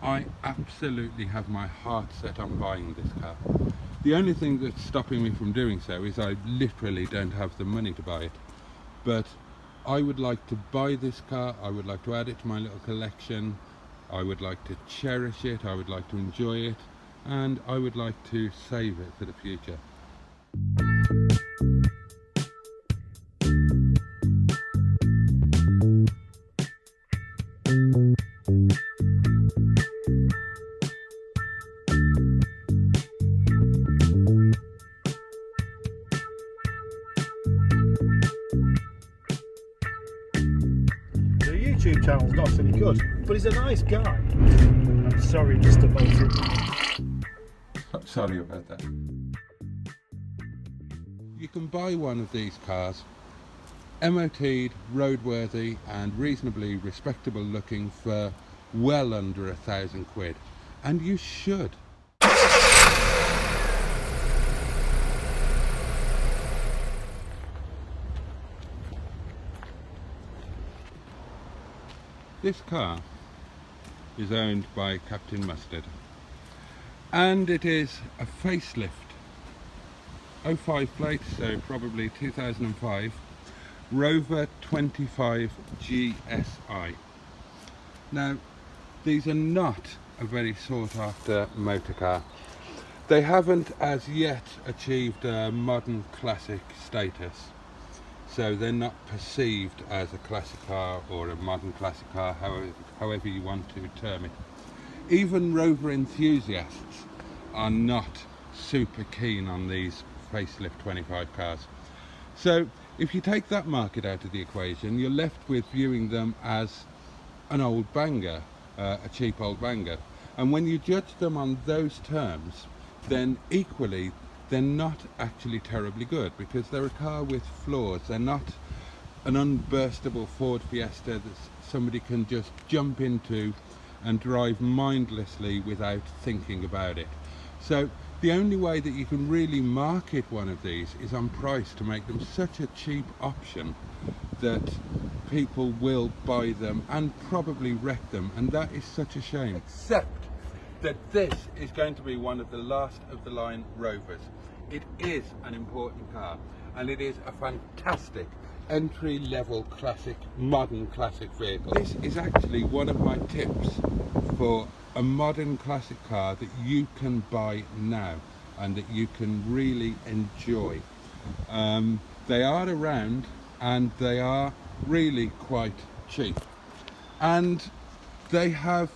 I absolutely have my heart set on buying this car. The only thing that's stopping me from doing so is I literally don't have the money to buy it. But I would like to buy this car, I would like to add it to my little collection, I would like to cherish it, I would like to enjoy it, and I would like to save it for the future. YouTube channel's not any good, but he's a nice guy. I'm sorry, Mr. Bolton. Sorry about that. You can buy one of these cars, MOT'd, roadworthy and reasonably respectable looking for well under £1,000, and you should. This car is owned by Captain Mustard, and it is a facelift 05 plate, so probably 2005 Rover 25 GSI. Now, these are not a very sought after motor car. They haven't as yet achieved a modern classic status, so they're not perceived as a classic car or a modern classic car, however you want to term it. Even Rover enthusiasts are not super keen on these facelift 25 cars. So if you take that market out of the equation, you're left with viewing them as an old banger, a cheap old banger. And when you judge them on those terms, then equally they're not actually terribly good, because they're a car with flaws. They're not an unburstable Ford Fiesta that somebody can just jump into and drive mindlessly without thinking about it. So the only way that you can really market one of these is on price, to make them such a cheap option that people will buy them and probably wreck them, and that is such a shame. Except that this is going to be one of the last of the line Rovers. It is an important car, and it is a fantastic entry-level classic, modern classic vehicle. This is actually one of my tips for a modern classic car that you can buy now and that you can really enjoy. They are around and they are really quite cheap, and they have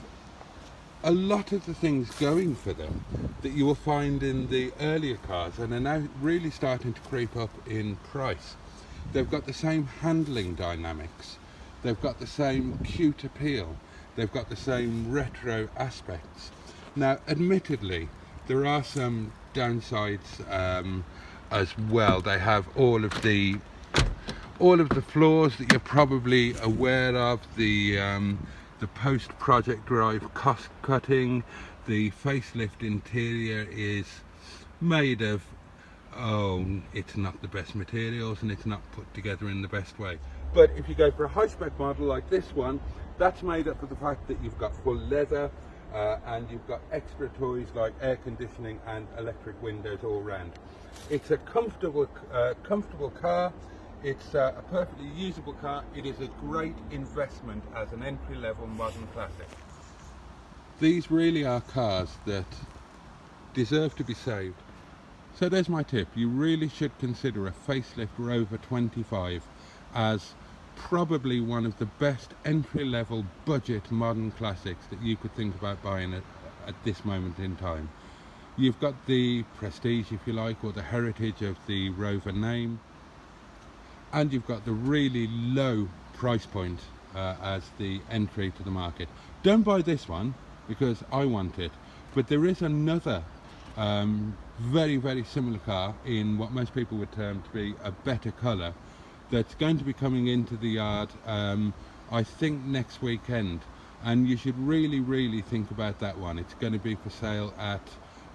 a lot of the things going for them that you will find in the earlier cars, and are now really starting to creep up in price. They've got the same handling dynamics, they've got the same cute appeal, they've got the same retro aspects. Now, admittedly, there are some downsides as well. They have all of the flaws that you're probably aware of, the post-project drive cost cutting. The facelift interior is made of, it's not the best materials, and it's not put together in the best way. But if you go for a high-spec model like this one, that's made up of the fact that you've got full leather and you've got extra toys like air conditioning and electric windows all round. It's a comfortable car. It's a perfectly usable car. It is a great investment as an entry-level modern classic. These really are cars that deserve to be saved. So there's my tip. You really should consider a facelift Rover 25 as probably one of the best entry-level budget modern classics that you could think about buying at this moment in time. You've got the prestige, if you like, or the heritage of the Rover name, and you've got the really low price point as the entry to the market. Don't buy this one because I want it, but there is another very, very similar car in what most people would term to be a better colour that's going to be coming into the yard I think next weekend, and you should really think about that one. It's going to be for sale at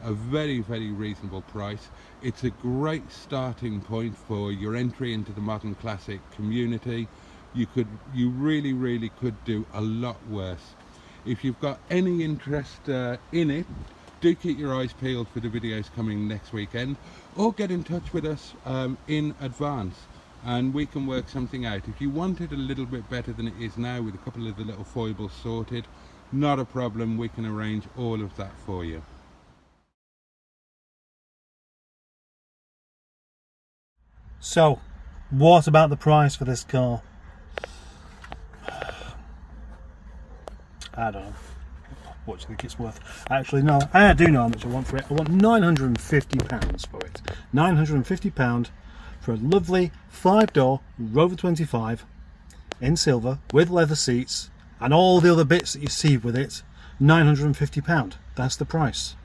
a very, very reasonable price. It's a great starting point for your entry into the modern classic community. You really could do a lot worse. If you've got any interest in it, do keep your eyes peeled for the videos coming next weekend, or get in touch with us in advance and we can work something out. If you want it a little bit better than it is now with a couple of the little foibles sorted, not a problem, we can arrange all of that for you. So, what about the price for this car? I don't know. What do you think it's worth? Actually, no, I do know how much I want for it. I want £950 for it. £950 for a lovely 5-door Rover 25 in silver with leather seats and all the other bits that you see with it. £950. That's the price.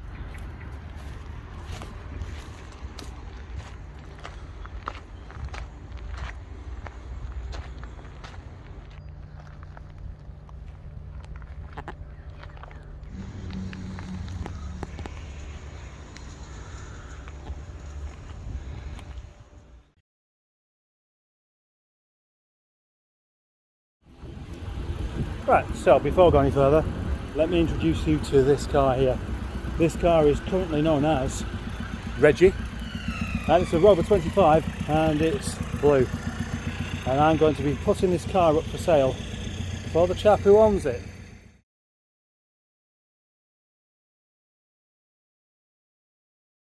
Right, so before going any further, let me introduce you to this car here. This car is currently known as Reggie, and it's a Rover 25 and it's blue. And I'm going to be putting this car up for sale for the chap who owns it.